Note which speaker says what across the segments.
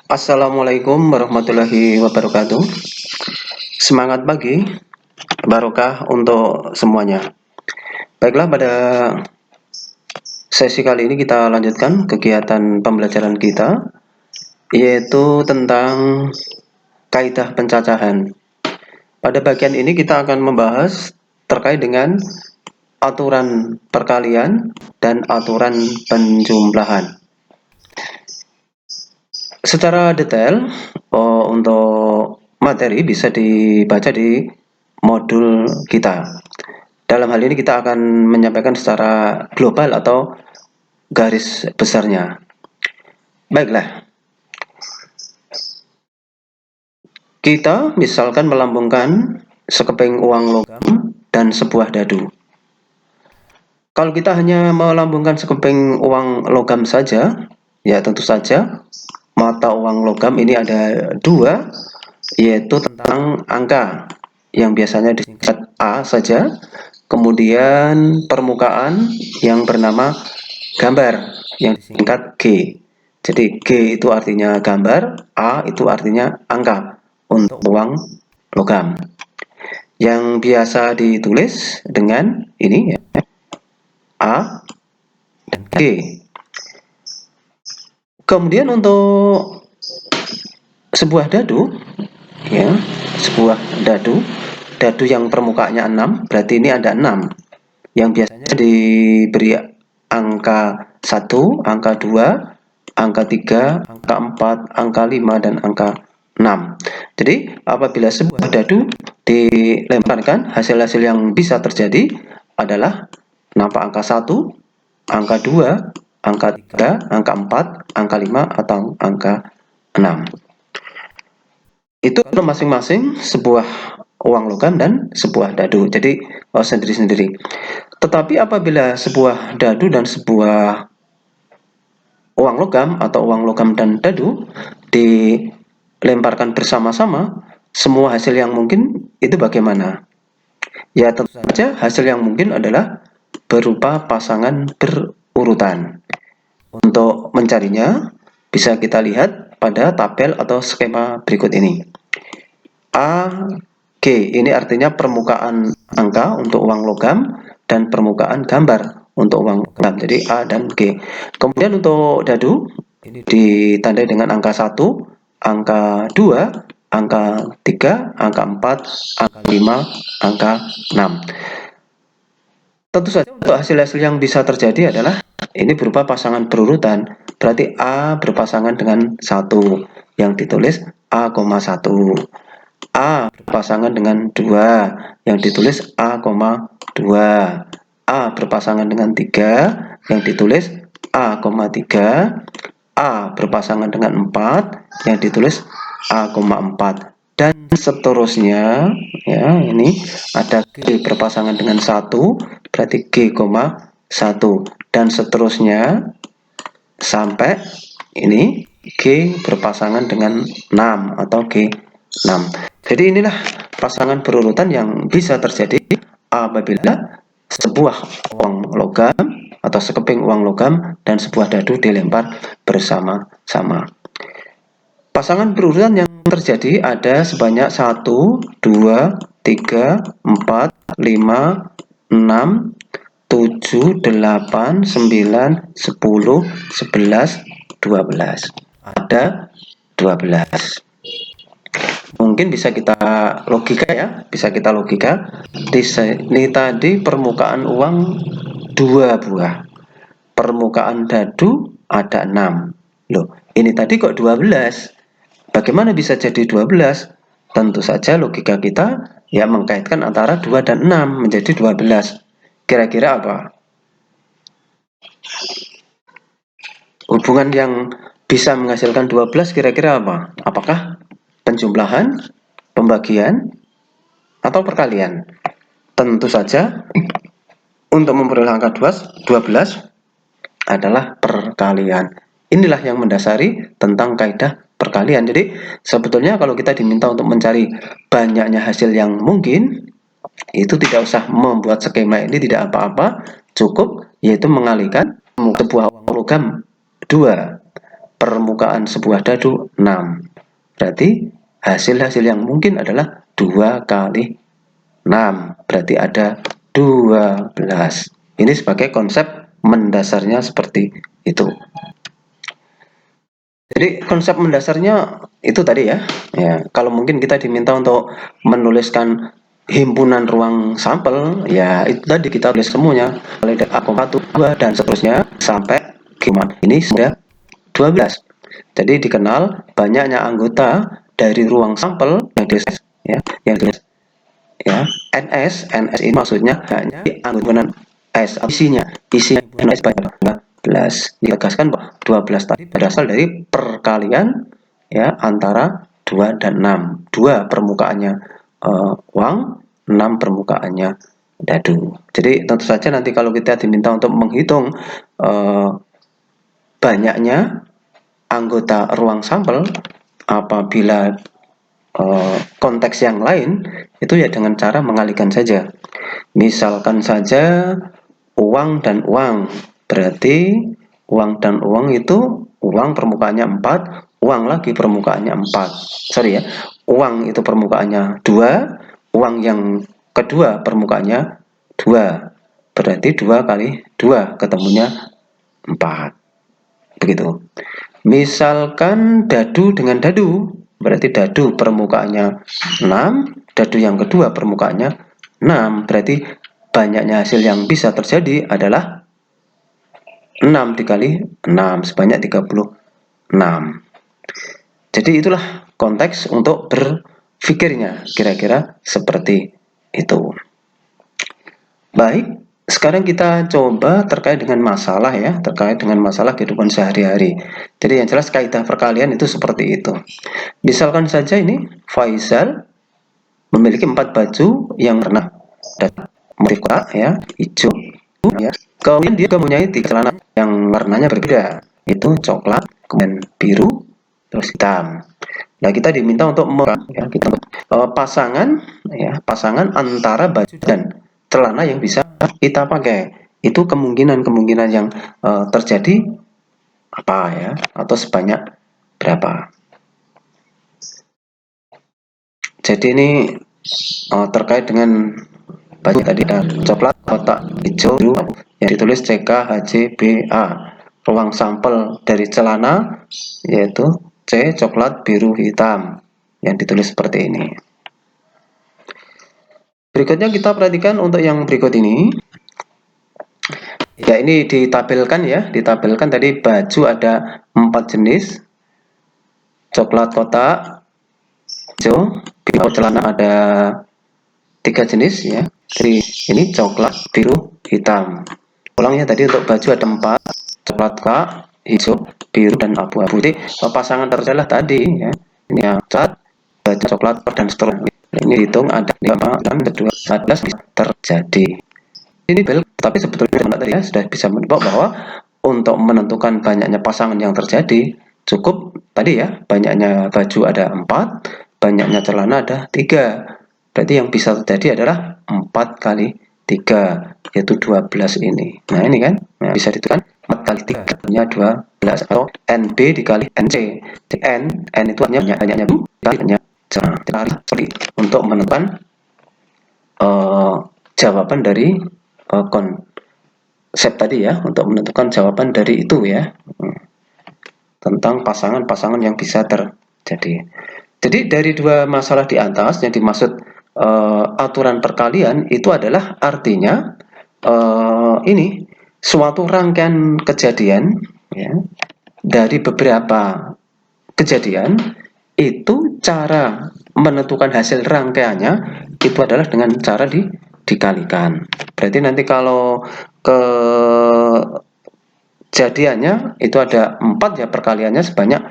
Speaker 1: Assalamualaikum warahmatullahi wabarakatuh. Semangat pagi, barokah untuk semuanya. Baiklah, pada sesi kali ini kita lanjutkan kegiatan pembelajaran kita, yaitu tentang kaidah pencacahan. Pada bagian ini kita akan membahas terkait dengan aturan perkalian dan aturan penjumlahan. Secara detail, untuk materi bisa dibaca di modul kita. Dalam hal ini kita akan menyampaikan secara global atau garis besarnya. Baiklah, kita misalkan melambungkan sekeping uang logam dan sebuah dadu. Kalau kita hanya melambungkan sekeping uang logam saja, ya tentu saja mata uang logam ini ada dua, yaitu tentang angka yang biasanya disingkat A saja, kemudian permukaan yang bernama gambar yang disingkat G. Jadi G itu artinya gambar, A itu artinya angka untuk uang logam. Yang biasa ditulis dengan ini ya, A dan G. Kemudian untuk sebuah dadu, ya, sebuah dadu yang permukaannya 6, berarti ini ada 6. Yang biasanya diberi angka 1, angka 2, angka 3, angka 4, angka 5, dan angka 6. Jadi, apabila sebuah dadu dilemparkan, hasil-hasil yang bisa terjadi adalah nampak angka 1, angka 2, angka 3, angka 4, angka 5, atau angka 6. Itu masing-masing sebuah uang logam dan sebuah dadu. Jadi sendiri-sendiri. Tetapi apabila sebuah dadu dan sebuah uang logam atau uang logam dan dadu dilemparkan bersama-sama, semua hasil yang mungkin itu bagaimana? Ya tentu saja hasil yang mungkin adalah berupa pasangan berurutan. Untuk mencarinya bisa kita lihat pada tabel atau skema berikut ini. A, G ini artinya permukaan angka untuk uang logam dan permukaan gambar untuk uang logam. Jadi A dan G. Kemudian untuk dadu ini ditandai dengan angka 1, angka 2, angka 3, angka 4, angka 5, angka 6. Tentu saja untuk hasil-hasil yang bisa terjadi adalah ini berupa pasangan berurutan. Berarti A berpasangan dengan 1 yang ditulis A,1. A berpasangan dengan 2 yang ditulis A,2. A berpasangan dengan 3 yang ditulis A,3. A berpasangan dengan 4 yang ditulis A,4. Dan seterusnya, ya, ini ada G berpasangan dengan 1, berarti G,1. Dan seterusnya sampai ini G berpasangan dengan 6 atau G6. Jadi inilah pasangan berurutan yang bisa terjadi apabila sebuah uang logam atau sekeping uang logam dan sebuah dadu dilempar bersama-sama. Pasangan berurutan yang terjadi ada sebanyak 1, 2, 3, 4, 5, 6, 7, 8, 9, 10, 11, 12. Ada 12. Mungkin bisa kita logika ya, bisa kita logika. Di sini tadi permukaan uang 2 buah. Permukaan dadu ada 6. Loh, ini tadi kok 12? Bagaimana bisa jadi 12? Tentu saja logika kita ya mengkaitkan antara 2 dan 6 menjadi 12. Kira-kira apa? Hubungan yang bisa menghasilkan 12 kira-kira apa? Apakah penjumlahan, pembagian, atau perkalian? Tentu saja untuk memperoleh angka 12 adalah perkalian. Inilah yang mendasari tentang kaidah perkalian. Jadi sebetulnya kalau kita diminta untuk mencari banyaknya hasil yang mungkin, itu tidak usah membuat skema ini, tidak apa-apa, cukup yaitu mengalihkan sebuah uang logam 2 permukaan sebuah dadu 6. Berarti hasil-hasil yang mungkin adalah 2 kali 6. Berarti ada 12. Ini sebagai konsep mendasarnya seperti itu. Jadi konsep mendasarnya itu tadi ya. Ya, kalau mungkin kita diminta untuk menuliskan himpunan ruang sampel, ya itu tadi kita tulis semuanya, mulai dari A,1, 2 dan seterusnya sampai gimana. Ini sudah 12. Jadi dikenal banyaknya anggota dari ruang sampel yang ditulis ya, NS ini maksudnya hanya anggota S, isinya NS banyak 12. Ditegaskan bahwa 12 tadi berasal dari perkalian ya antara 2 dan 6. 2 permukaannya uang, 6 permukaannya dadu. Jadi tentu saja nanti kalau kita diminta untuk menghitung banyaknya anggota ruang sampel apabila konteks yang lain itu ya dengan cara mengalihkan saja. Misalkan saja uang dan uang, berarti uang dan uang itu uang permukaannya 4, uang lagi permukaannya 4. Sorry ya, uang itu permukaannya 2, uang yang kedua permukaannya 2. Berarti 2 kali 2 ketemunya 4. Begitu. Misalkan dadu dengan dadu, berarti dadu permukaannya 6, dadu yang kedua permukaannya 6, berarti banyaknya hasil yang bisa terjadi adalah 6 dikali 6, sebanyak 36. Jadi itulah konteks untuk berpikirnya, kira-kira seperti itu. Baik, sekarang kita coba terkait dengan masalah ya, terkait dengan masalah kehidupan sehari-hari. Jadi yang jelas kaidah perkalian itu seperti itu. Misalkan saja ini Faisal memiliki 4 baju yang warna motif kotak ya, hijau ya. Kemudian dia mempunyai 3 celana yang warnanya berbeda, itu coklat, kemudian biru, terus hitam. Nah, kita diminta untuk ya, kita pasangan ya, pasangan antara baju dan celana yang bisa kita pakai. Itu kemungkinan-kemungkinan yang terjadi apa ya, atau sebanyak berapa. Jadi ini terkait dengan baju tadi ada coklat, kotak hijau, biru yang ditulis CKHJBA. Ruang sampel dari celana yaitu C, coklat, biru, hitam yang ditulis seperti ini. Berikutnya kita perhatikan untuk yang berikut ini. Ya, ini ditampilkan ya, ditampilkan tadi baju ada 4 jenis. Coklat kotak, hijau, biru, celana ada 3 jenis ya. Jadi ini coklat, biru, hitam. Ulangnya tadi untuk baju ada 4, coklat kotak, hijau, biru dan abu-abu. Jadi pasangan terjelah tadi ya. Ini yang cat, baju coklat dan seterusnya. Ini hitung ada 5 dan 12 bisa terjadi. Ini bel, tapi sebetulnya tadi ya sudah bisa menebak bahwa untuk menentukan banyaknya pasangan yang terjadi cukup tadi ya, banyaknya baju ada 4, banyaknya celana ada 3. Berarti yang bisa terjadi adalah 4 kali 3 yaitu 12 ini. Nah, ini kan nah, bisa ditentukan 4 kali 3 nya 12 atau NB dikali NC. Jadi N itu hanya banyaknya kali untuk menentukan jawaban dari konsep tadi ya, untuk menentukan jawaban dari itu ya, tentang pasangan-pasangan yang bisa terjadi. Jadi dari 2 masalah di atas yang dimaksud aturan perkalian itu adalah artinya ini suatu rangkaian kejadian ya, dari beberapa kejadian itu cara menentukan hasil rangkaiannya itu adalah dengan cara dikalikan. Berarti nanti kalau kejadiannya itu ada 4 ya, perkaliannya sebanyak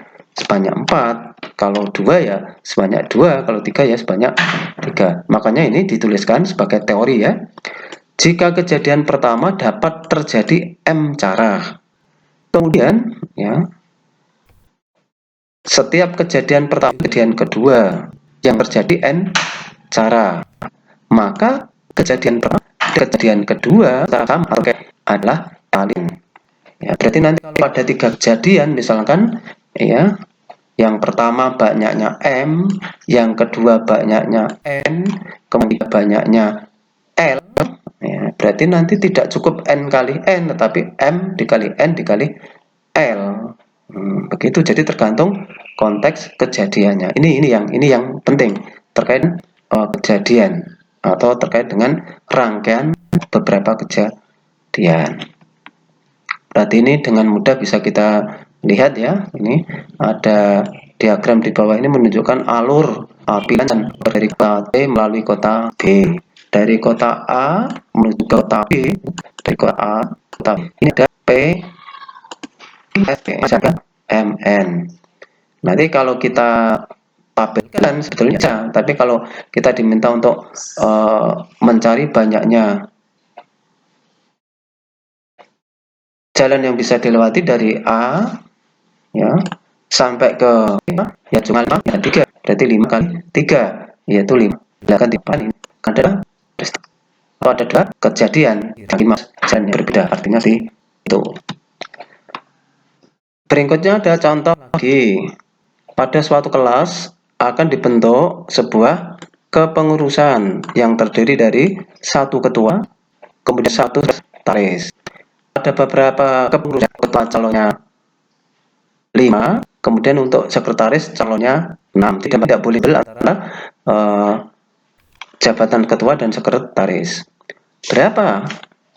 Speaker 1: 4. Kalau 2 ya sebanyak 2, kalau 3 ya sebanyak 3. Makanya ini dituliskan sebagai teori ya. Jika kejadian pertama dapat terjadi M cara. Kemudian ya, setiap kejadian pertama, kejadian kedua yang terjadi N cara, maka kejadian pertama, kejadian kedua sama adalah paling. Ya, berarti nanti pada 3 kejadian, misalkan ya. Yang pertama banyaknya M, yang kedua banyaknya N, kemudian banyaknya L, ya, berarti nanti tidak cukup N kali N, tetapi M dikali N dikali L. Begitu, jadi tergantung konteks kejadiannya. Ini yang penting terkait kejadian atau terkait dengan rangkaian beberapa kejadian. Berarti ini dengan mudah bisa kita lihat ya. Ini ada diagram di bawah ini menunjukkan alur pilihan dari kota C melalui kota B. Dari kota A menuju kota B, dari kota A kota B. Ini ada P, S, ada MN. Nanti kalau kita tabelkan sebetulnya bisa, tapi kalau kita diminta untuk mencari banyaknya jalan yang bisa dilewati dari A ya sampai ke ya cuma 5 ya 3, berarti 5 kali 3 yaitu 5. Silakan dipan ini ada kalau ada dua kejadian bagi mas jalan yang berbeda, artinya di itu. Berikutnya ada contoh lagi. Pada suatu kelas akan dibentuk sebuah kepengurusan yang terdiri dari satu ketua, kemudian satu sekretaris. Ada beberapa kepengurusan, ketua calonnya 5, kemudian untuk sekretaris calonnya 6. Tidak boleh antara jabatan ketua dan sekretaris. Berapa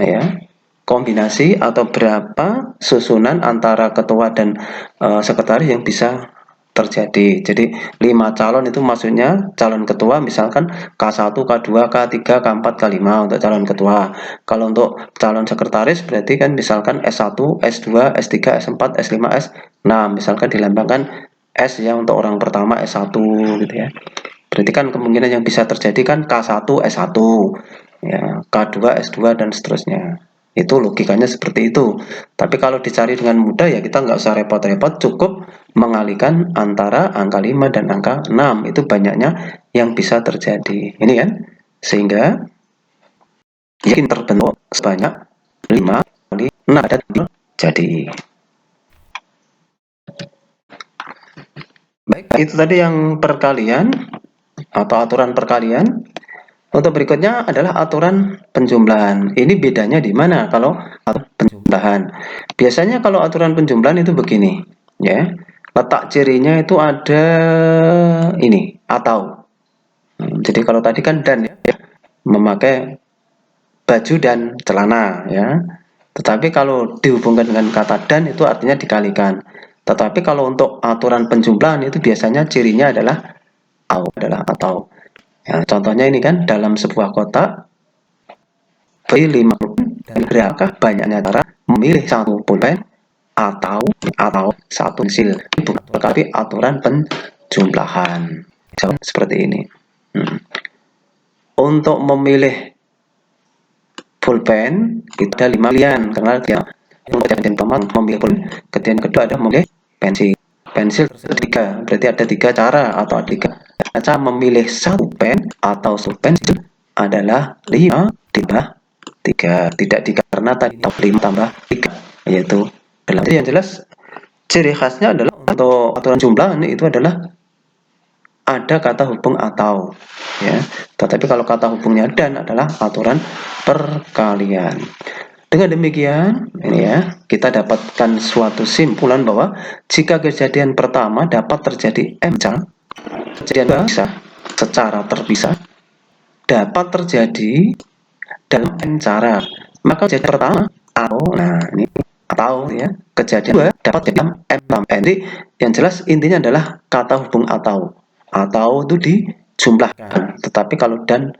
Speaker 1: ya kombinasi atau berapa susunan antara ketua dan sekretaris yang bisa terjadi? Jadi 5 calon itu maksudnya calon ketua misalkan K1, K2, K3, K4, K5 untuk calon ketua. Kalau untuk calon sekretaris berarti kan misalkan S1, S2, S3, S4, S5, S6. Misalkan dilambangkan S ya untuk orang pertama S1 gitu ya. Berarti kan kemungkinan yang bisa terjadi kan K1, S1, ya, K2, S2, dan seterusnya. Itu logikanya seperti itu. Tapi kalau dicari dengan mudah ya kita nggak usah repot-repot, cukup mengalihkan antara angka 5 dan angka 6. Itu banyaknya yang bisa terjadi. Ini kan? Sehingga yakin terbentuk sebanyak 5 kali 6 ada jadi. Baik, itu tadi yang perkalian atau aturan perkalian. Untuk berikutnya adalah aturan penjumlahan. Ini bedanya di mana kalau penjumlahan? Biasanya kalau aturan penjumlahan itu begini, ya. Letak cirinya itu ada ini atau. Jadi kalau tadi kan dan ya, memakai baju dan celana ya. Tetapi kalau dihubungkan dengan kata dan itu artinya dikalikan. Tetapi kalau untuk aturan penjumlahan itu biasanya cirinya adalah atau. Ya, contohnya ini kan dalam sebuah kotak beri 5 pulpen dan berapakah banyaknya cara memilih satu pulpen atau satu pensil. Bukan berarti aturan penjumlahan. Jawab seperti ini. Untuk memilih pulpen itu ada 5 pilihan karena dia yang pertama memilih pulpen, kemudian kedua ada memilih pensil. Pensil tiga, berarti ada 3 cara atau ada 3 cara memilih satu pen atau satu pensil adalah 5 tambah 3, tidak karena tadi 5 tambah 3 yaitu 8. Yang jelas ciri khasnya adalah untuk aturan jumlah itu adalah ada kata hubung atau ya. Tetapi kalau kata hubungnya dan adalah aturan perkalian. Dengan demikian, ini ya, kita dapatkan suatu simpulan bahwa jika kejadian pertama dapat terjadi M cara, kejadian bisa secara terpisah dapat terjadi dalam N cara. Maka kejadian pertama atau nah ini atau ya, kejadian dua dapat jadi M. Jadi yang jelas intinya adalah kata hubung atau itu dijumlahkan, tetapi kalau dan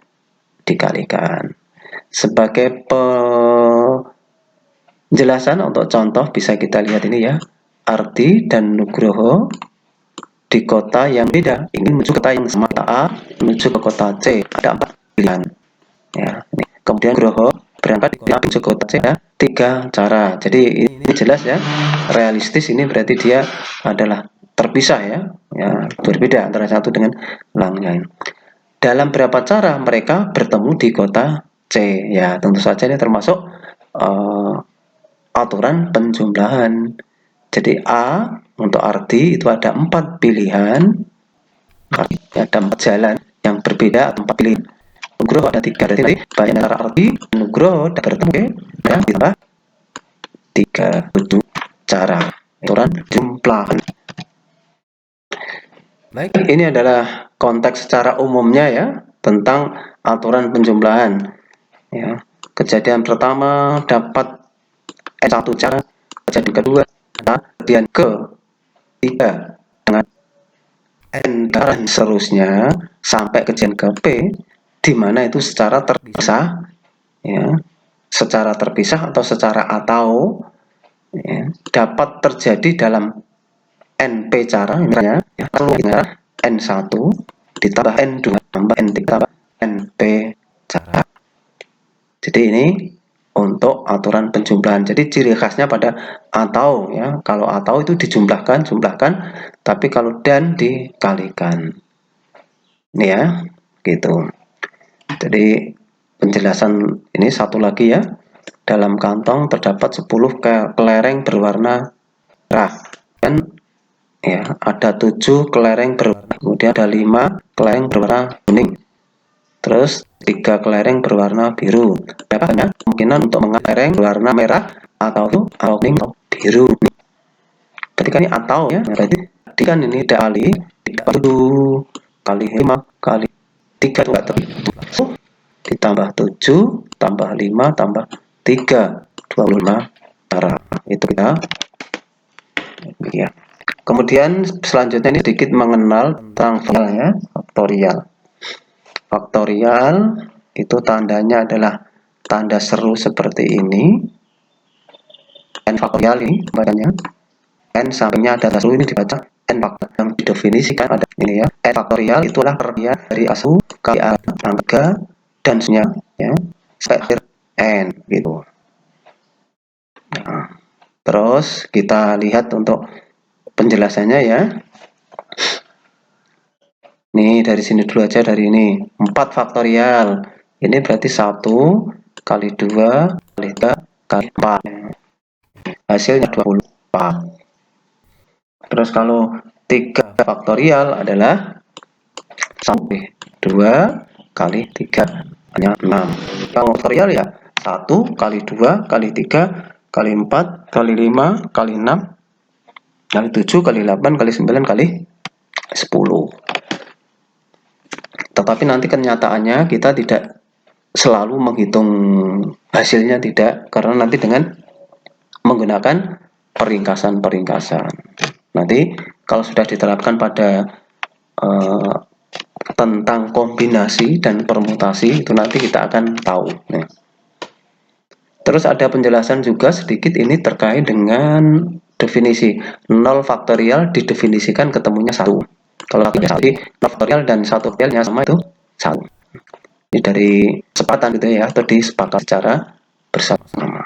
Speaker 1: dikalikan. Sebagai penjelasan untuk contoh bisa kita lihat ini ya. Arti dan Nugroho di kota yang beda ingin menuju kota yang sama, kota A menuju ke kota C, ada 4 pilihan ya. Kemudian Nugroho berangkat menuju ke kota C ya, 3 cara. Jadi ini jelas ya, realistis, ini berarti dia adalah terpisah ya, berbeda antara satu dengan yang lain. Dalam berapa cara mereka bertemu di kota C? Ya, tentu saja ini termasuk aturan penjumlahan. Jadi A untuk arti itu ada 4 pilihan, ada 4 jalan yang berbeda, 4 pilihan. Nugroho ada 3, berarti banyak antara arti Nugroho dan bertemu dan ditambah 3 cara aturan jumlahan. Baik, ini adalah konteks secara umumnya ya tentang aturan penjumlahan. Ya, kejadian pertama dapat N1 cara, kejadian kedua, kejadian ketiga dengan N dan seterusnya sampai kejadian ke P, di mana itu secara terpisah, ya, secara terpisah atau ya, dapat terjadi dalam NP cara, misalnya ya, kalau N1 ditambah N2 tambah N3 tambah NP cara. Jadi ini untuk aturan penjumlahan. Jadi ciri khasnya pada atau ya, kalau atau itu dijumlahkan, tapi kalau dan dikalikan. Ini ya, gitu. Jadi penjelasan ini satu lagi ya. Dalam kantong terdapat 10 kelereng berwarna merah dan ya ada 7 kelereng berwarna, kemudian ada 5 kelereng berwarna kuning, terus 3 kelereng berwarna biru. Berapa kemungkinan untuk mengambil kelereng berwarna merah atau kuning atau biru? Berarti kan ini atau ya, berarti kan ini kali 30 kali 5 kali 3 itu ditambah 7 tambah 5 tambah 3 25 cara. Itu kita ya. Kemudian selanjutnya ini sedikit mengenal tentang faktorial. Faktorial itu tandanya adalah tanda seru seperti ini. N faktorial ini bacanya. N sampingnya ada tanda seru ini dibaca N faktorial yang didefinisikan ada ini ya. N faktorial itulah pergian dari A1 kali A angka dan seterusnya ya sampai akhir N gitu. Nah, terus kita lihat untuk penjelasannya ya. Nih dari sini dulu aja, dari ini 4 faktorial. Ini berarti 1 kali 2 kali 3 kali 4. Hasilnya 24. Terus kalau 3 faktorial adalah 1 2 kali 3 hanya 6. Kalau faktorial ya 1 kali 2 kali 3 kali 4 kali 5 kali 6 kali 7 kali 8 kali 9 kali 10. Tetapi nanti kenyataannya kita tidak selalu menghitung hasilnya, tidak, karena nanti dengan menggunakan peringkasan-peringkasan. Nanti kalau sudah diterapkan pada tentang kombinasi dan permutasi itu nanti kita akan tahu. Nah, terus ada penjelasan juga sedikit ini terkait dengan definisi 0 faktorial didefinisikan ketemunya 1. Kalau tadi 0 faktorial dan 1 faktorialnya sama itu 1. Ini dari kesepakatan gitu ya, atau disepakati secara bersama.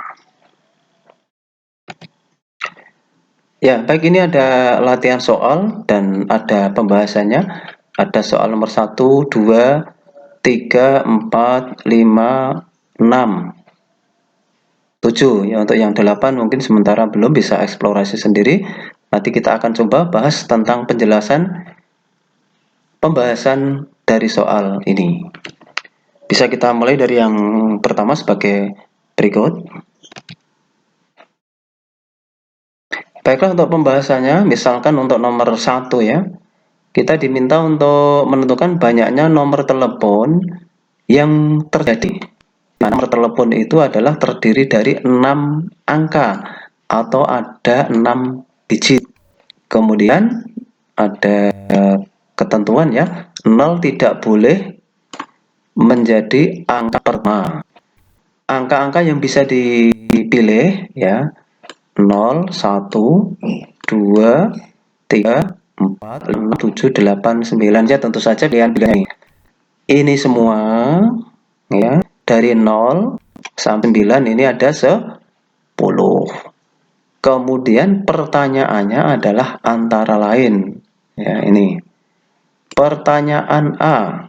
Speaker 1: Ya, baik, ini ada latihan soal dan ada pembahasannya. Ada soal nomor 1, 2, 3, 4, 5, 6, 7. Ya, untuk yang 8 mungkin sementara belum, bisa eksplorasi sendiri. Nanti kita akan coba bahas tentang pembahasan dari soal ini. Bisa kita mulai dari yang pertama sebagai berikut. Baiklah, untuk pembahasannya, misalkan untuk nomor 1 ya, kita diminta untuk menentukan banyaknya nomor telepon yang terjadi. Nah, nomor telepon itu adalah terdiri dari 6 angka atau ada 6 digit. Kemudian ada ketentuan ya, 0 tidak boleh menjadi angka pertama. Angka-angka yang bisa dipilih ya 0, 1, 2, 3, 4, 5, 7, 8, 9 ya, tentu saja pilihan-pilihan ini semua ya dari 0 sampai 9 ini ada 10. Kemudian pertanyaannya adalah antara lain ya, ini pertanyaan A,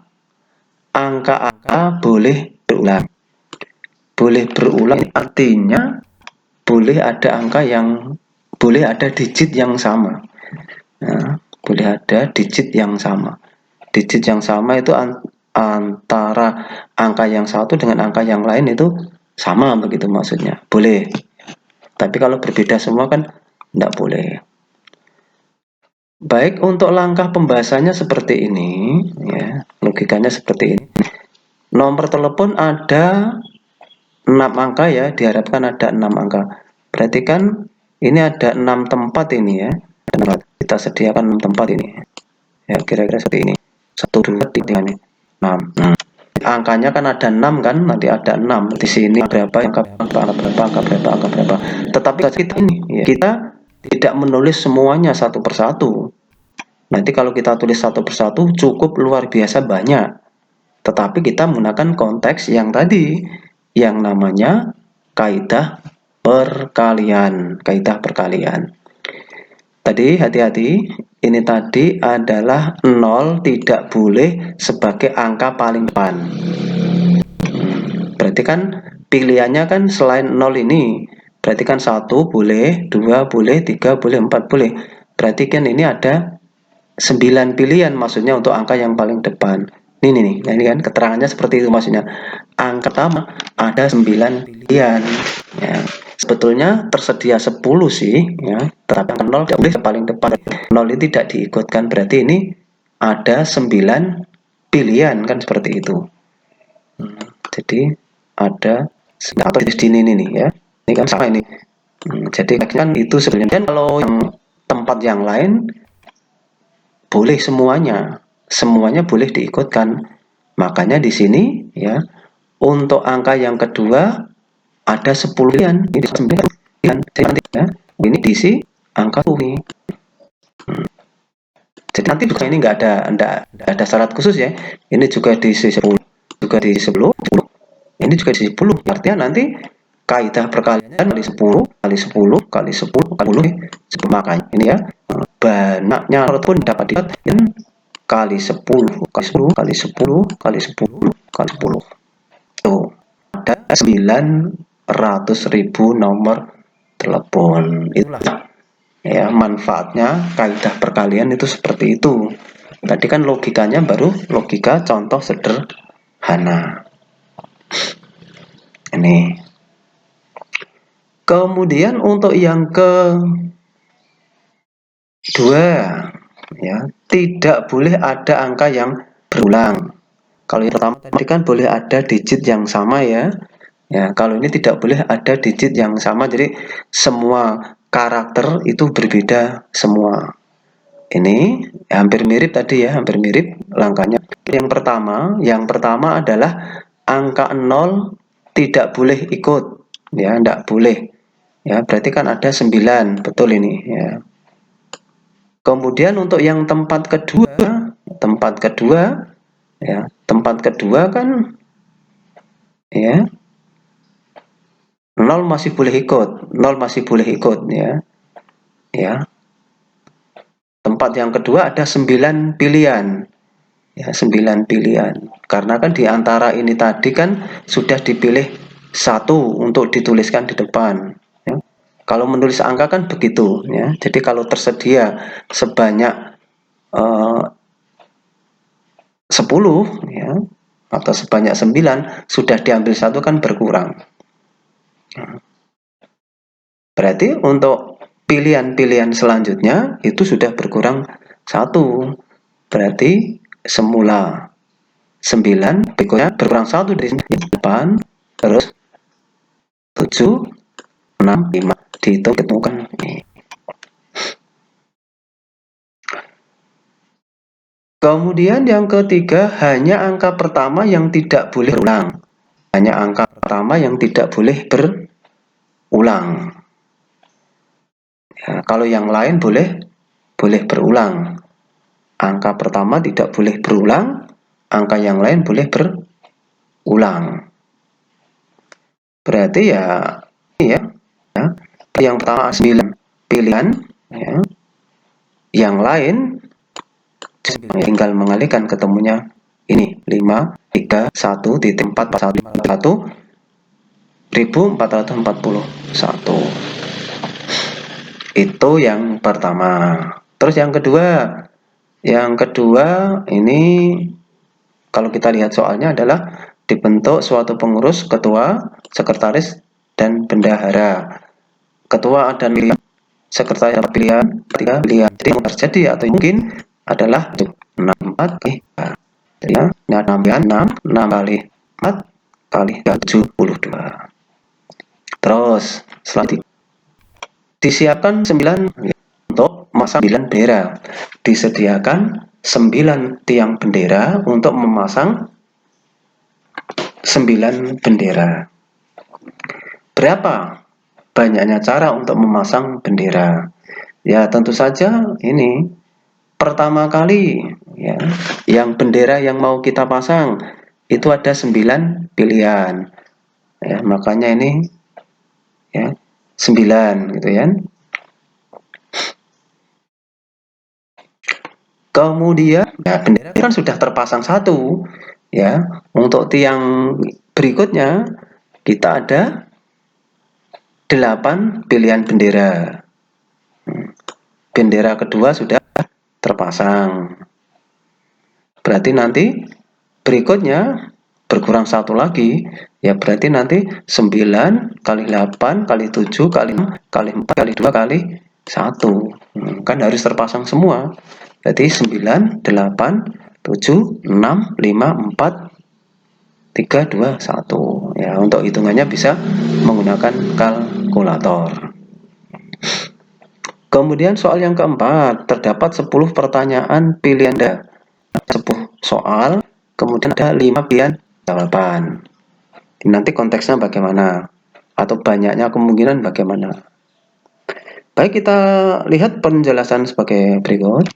Speaker 1: angka-angka boleh berulang. Boleh berulang artinya boleh ada angka yang boleh ada digit yang sama. Nah, boleh ada digit yang sama. Digit yang sama itu antara angka yang satu dengan angka yang lain itu sama, begitu maksudnya. Boleh. Tapi kalau berbeda semua kan tidak boleh. Baik, untuk langkah pembahasannya seperti ini, ya, logikanya seperti ini. Nomor telepon ada 6 angka ya, diharapkan ada 6 angka. Berarti kan ini ada 6 tempat ini ya. Kita sediakan 6 tempat ini. Ya, kira-kira seperti ini. 1, 2, 3, 6. Angkanya kan ada 6 kan, nanti ada 6. Di sini berapa, angka berapa. Tetapi kita ini, ya, kita tidak menulis semuanya satu persatu. Nanti kalau kita tulis satu persatu cukup luar biasa banyak. Tetapi kita menggunakan konteks yang tadi, yang namanya kaidah perkalian. Tadi hati-hati, ini tadi adalah 0 tidak boleh sebagai angka paling depan. Berarti kan pilihannya kan selain 0 ini, berarti kan 1 boleh, 2 boleh, 3 boleh, 4 boleh. Berarti kan ini ada 9 pilihan maksudnya untuk angka yang paling depan. Ini nih, ini kan keterangannya seperti itu maksudnya. Angka pertama ada 9 pilihan. Ya. Sebetulnya tersedia 10 sih, ya. Tetapi 0 tidak boleh paling depan. 0 ini tidak diikutkan, berarti ini ada 9 pilihan kan seperti itu. Jadi ada atau di sini nih ya. Ini kan sama ini. Jadi kan itu sebenarnya kalau yang tempat yang lain boleh semuanya boleh diikutkan. Makanya di sini ya, untuk angka yang kedua ada 10 pilihan. Ini 9 pilihan. Ya, ini diisi angka ini. Jadi nanti juga ini nggak ada syarat khusus ya. Ini juga diisi 10, juga diisi 10. Ini juga diisi 10. Artinya nanti kaidah perkalian kali 10 kali 10 kali 10 kali 10. Makanya ini ya, banyaknya pun dapat dikatakan kali 10 kali 10 kali 10 kali 10 kali 10. Tuh, ada 900.000 nomor telepon. Itulah ya manfaatnya kaidah perkalian itu seperti itu. Tadi kan logikanya baru logika contoh sederhana. Ini. Kemudian untuk yang kedua, ya, tidak boleh ada angka yang berulang. Kalau yang pertama tadi kan boleh ada digit yang sama ya. Ya, kalau ini tidak boleh ada digit yang sama, jadi semua karakter itu berbeda semua. Ini ya, hampir mirip tadi ya, hampir mirip langkahnya. Yang pertama adalah angka 0 tidak boleh ikut, ya, tidak boleh. Ya, berarti kan ada 9, betul ini ya. Kemudian untuk yang tempat kedua kan ya 0 masih boleh ikut ya. Ya. Tempat yang kedua ada 9 pilihan. Ya, 9 pilihan. Karena kan di antara ini tadi kan sudah dipilih satu untuk dituliskan di depan. Ya. Kalau menulis angka kan begitu ya. Jadi kalau tersedia sebanyak 10 ya, atau sebanyak 9 sudah diambil satu kan berkurang. Berarti untuk pilihan-pilihan selanjutnya itu sudah berkurang satu. Berarti semula 9 berikutnya berkurang 1 dari 8, terus 7, 6, 5 dihitungkan. Kemudian yang ketiga, hanya angka pertama yang tidak boleh berulang. Hanya angka pertama yang tidak boleh berulang. Ya, kalau yang lain boleh berulang. Angka pertama tidak boleh berulang, angka yang lain boleh berulang. Berarti ya, yang pertama 9 pilihan, ya. Yang lain tinggal mengalihkan, ketemunya ini 5, 3, 1, titik 4, 1, 1441. Itu yang pertama. Terus yang kedua ini kalau kita lihat soalnya adalah dibentuk suatu pengurus, ketua, sekretaris, dan bendahara. Ketua ada pilihan, sekretaris ada pilihan, tiga pilihan. Jadi yang terjadi atau mungkin adalah 6, 4, jadi ya, ini ada 6 kali 4 kali 72. Terus selanjutnya disiapkan 9 untuk memasang 9 bendera. Disediakan 9 tiang bendera untuk memasang 9 bendera. Berapa banyaknya cara untuk memasang bendera? Ya tentu saja ini pertama kali ya, yang bendera yang mau kita pasang itu ada 9 pilihan. Ya, makanya ini ya 9 gitu ya. Kemudian ya bendera kan sudah terpasang satu ya. Untuk tiang berikutnya kita ada 8 pilihan bendera. Bendera kedua sudah terpasang. Berarti nanti berikutnya berkurang satu lagi ya, berarti nanti 9 kali 8 kali 7 kali 6 kali 4 kali 2 kali 1 kan harus terpasang semua. Berarti 9, 8, 7, 6, 5, 4, 3, 2, 1 ya. Untuk hitungannya bisa menggunakan kalkulator. Kemudian soal yang keempat, terdapat 10 pertanyaan pilihan 10 soal, kemudian ada 5 pilihan jawaban. Nanti konteksnya bagaimana atau banyaknya kemungkinan bagaimana. Baik, kita lihat penjelasan sebagai berikut.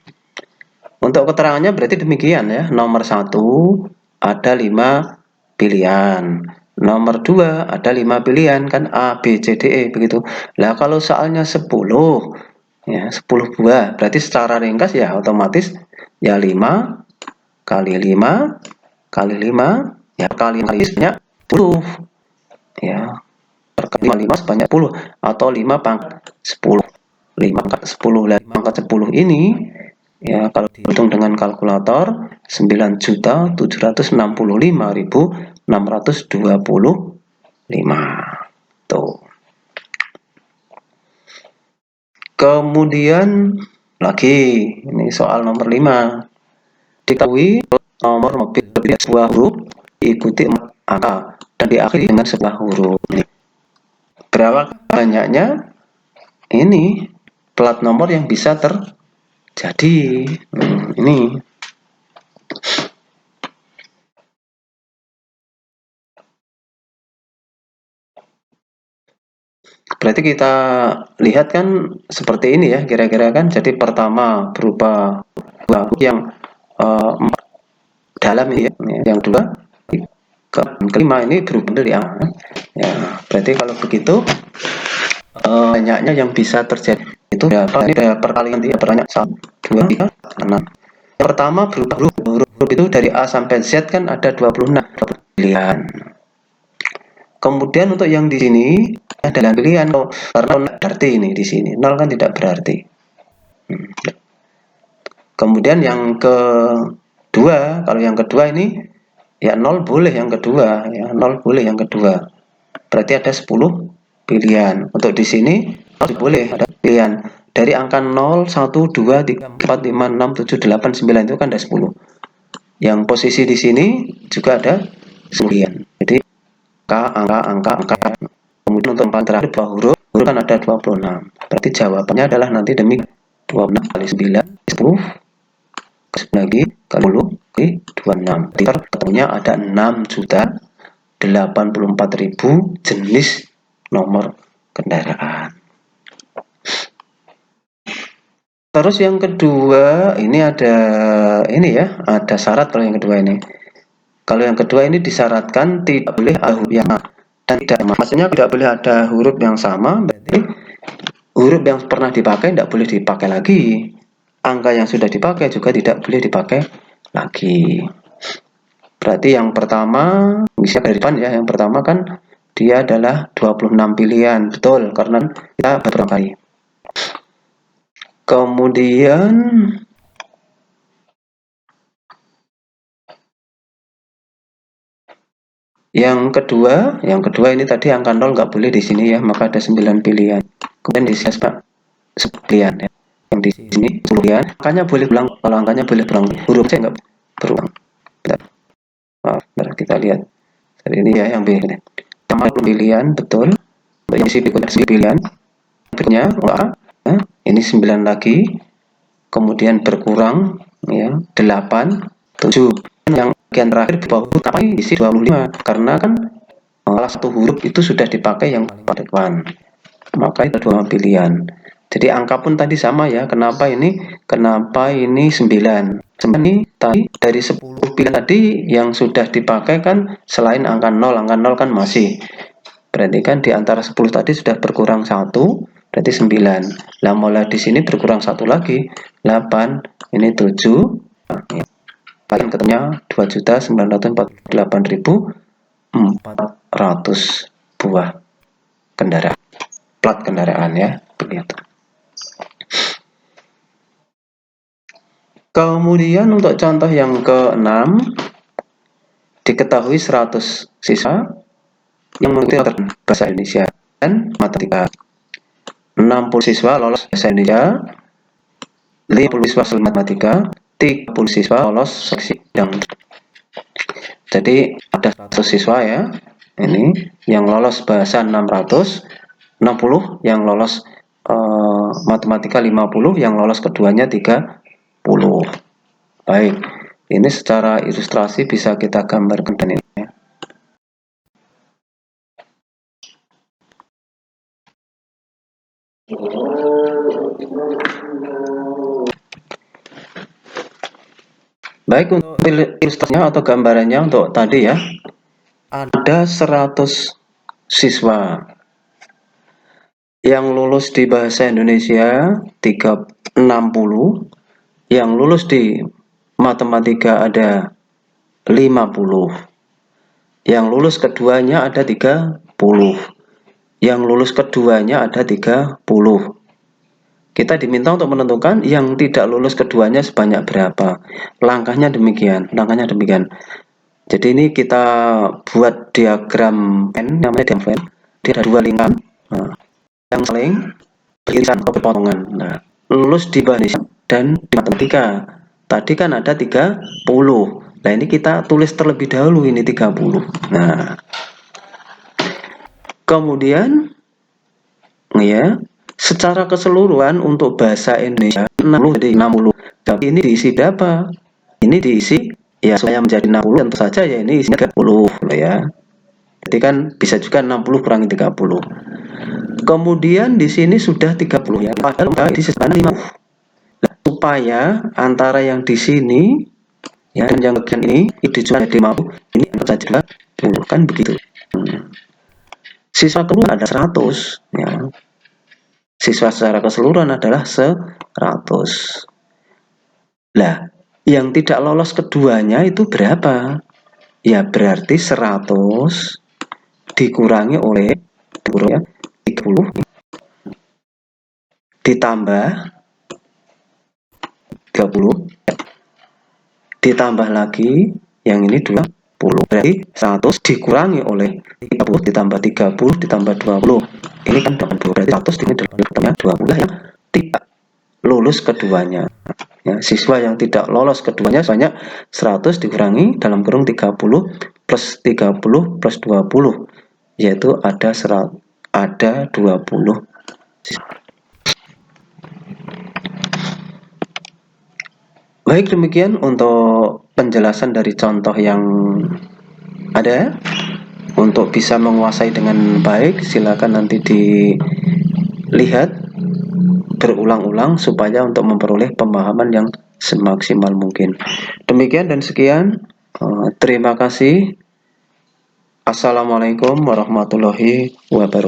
Speaker 1: Untuk keterangannya berarti demikian ya. Nomor 1 ada 5 pilihan. Nomor 2 ada 5 pilihan kan, A, B, C, D, E begitu. Lah kalau soalnya 10 ya, 10 buah. Berarti secara ringkas ya otomatis ya 5 kali 5 kali 5 ya kali banyak 10 ya. Per kali 5 sebanyak 10 atau 5 pangkat 10. 5 pangkat 10 lah, 5 pangkat 10 ini ya kalau dihitung dengan kalkulator 9.765.625 tuh. Kemudian lagi ini soal nomor 5. Diketahui nomor mobil sebuah huruf diikuti 4 angka dan diakhiri dengan sebuah huruf. Berapa banyaknya ini plat nomor yang bisa terjadi? Ini berarti kita lihat kan seperti ini ya kira-kira kan. Jadi pertama berupa yang dalam ini ya. Yang dua kelima ini berupa dari A ya. Berarti kalau begitu banyaknya yang bisa terjadi itu berapa? Ini perkalian dia banyak 1, 2, 3, 6. Yang pertama berupa huruf itu dari A sampai Z kan ada 26 pilihan. Kemudian untuk yang di sini adalah pilihan karena nol berarti ini di sini 0 kan tidak berarti. Kemudian yang kedua, kalau yang kedua ini ya 0 boleh yang kedua ya, 0 boleh yang kedua. Berarti ada 10 pilihan. Untuk di sini boleh ada pilihan dari angka 0, 1, 2, 3, 4, 5, 6, 7, 8, 9 itu kan ada 10. Yang posisi di sini juga ada 9. Jadi angka. Kemudian untuk empat terakhir dua huruf kan ada 26. Berarti jawabannya adalah nanti demi 26 kali 9 10 lagi kali 10 kali 26. Jadi ketemunya ada 6.084.000 jenis nomor kendaraan. Terus yang kedua ini ada ada syarat kalau yang kedua ini. Kalau yang kedua ini disyaratkan tidak boleh ada huruf yang dan tidak, maksudnya tidak boleh ada huruf yang sama, berarti huruf yang pernah dipakai tidak boleh dipakai lagi. Angka yang sudah dipakai juga tidak boleh dipakai lagi. Berarti yang pertama bisa dari depan ya, yang pertama kan dia adalah 26 pilihan, betul karena kita beberapa kali. Kemudian yang kedua ini tadi angka 0 nggak boleh di sini ya, maka ada 9 pilihan. Kemudian di sini Pak 10 pilihan ya. Yang di sini 10 pilihan, angkanya boleh berulang, kalau angkanya boleh berulang, hurufnya nggak berulang. Maaf, kita lihat. Jadi ini ya yang pilih. Yang pilihan betul. Yang isi berikutnya 9 pilihan. Berikutnya ya, ini 9 lagi. Kemudian berkurang ya 8, 7. Yang bagian terakhir di bawah huruf apa ini isi 25 karena kan salah satu huruf itu sudah dipakai yang pada depan, maka itu 2 pilihan. Jadi angka pun tadi sama ya. Kenapa ini 9? Ini tadi dari 10 pilihan tadi yang sudah dipakai kan selain angka 0 kan masih. Berarti kan di antara 10 tadi sudah berkurang 1, berarti 9. Lah mulai di sini berkurang 1 lagi, 8, ini 7. Ya. Kalian ketemunya 2.948.400 buah kendaraan, plat kendaraan ya, begitu. Kemudian untuk contoh yang ke-6, diketahui 100 siswa yang mengikuti bahasa Indonesia dan matematika. 60 siswa lolos bahasa Indonesia, 50 siswa matematika, 30 siswa lolos seleksi bidang. Jadi ada 100 siswa ya, ini yang lolos bahasa 600, 60 yang lolos matematika, 50 yang lolos keduanya 30. Baik, ini secara ilustrasi bisa kita gambarkan ini ya. Baik, untuk ilustrasinya atau gambarannya untuk tadi ya, ada 100 siswa yang lulus di bahasa Indonesia 60, yang lulus di matematika ada 50, yang lulus keduanya ada 30, yang lulus keduanya ada 30. Kita diminta untuk menentukan yang tidak lulus keduanya sebanyak berapa. Langkahnya demikian. Jadi ini kita buat diagram Venn, namanya diagram Venn. Dia ada 2 lingkaran yang saling beririsan atau berpotongan. Nah, lulus di bahasa Indonesia dan di matematika. Tadi kan ada 30. Nah, ini kita tulis terlebih dahulu ini 30. Nah, kemudian ya, secara keseluruhan untuk bahasa Indonesia 60 jadi 60. Tapi ini diisi berapa? Ini diisi ya saya menjadi 60 tentu saja ya ini isinya 30 ya. Jadi kan bisa juga 60 kurangi 30. Kemudian di sini sudah 30 ya. Padahal di sana 50. Nah, supaya antara yang di sini ya dan yang bagian ini dijual jadi 50, ini saja 10 kan begitu. Siswa kedua ada 100 ya. Siswa secara keseluruhan adalah 100. Lah, yang tidak lolos keduanya itu berapa? Ya berarti 100 dikurangi oleh 30 ditambah 30 ditambah lagi yang ini 20. Berarti 100 dikurangi oleh 30 ditambah 30 ditambah 20. Ini kan 20. Berarti 100 ini adalah 20 yang tidak lulus keduanya. Ya, siswa yang tidak lolos keduanya sebanyak 100 dikurangi dalam kurung 30 plus 30 plus 20, yaitu ada 20 siswa. Baik, demikian untuk penjelasan dari contoh yang ada. Untuk bisa menguasai dengan baik, silakan nanti dilihat berulang-ulang supaya untuk memperoleh pemahaman yang semaksimal mungkin. Demikian dan sekian. Terima kasih. Assalamualaikum warahmatullahi wabarakatuh.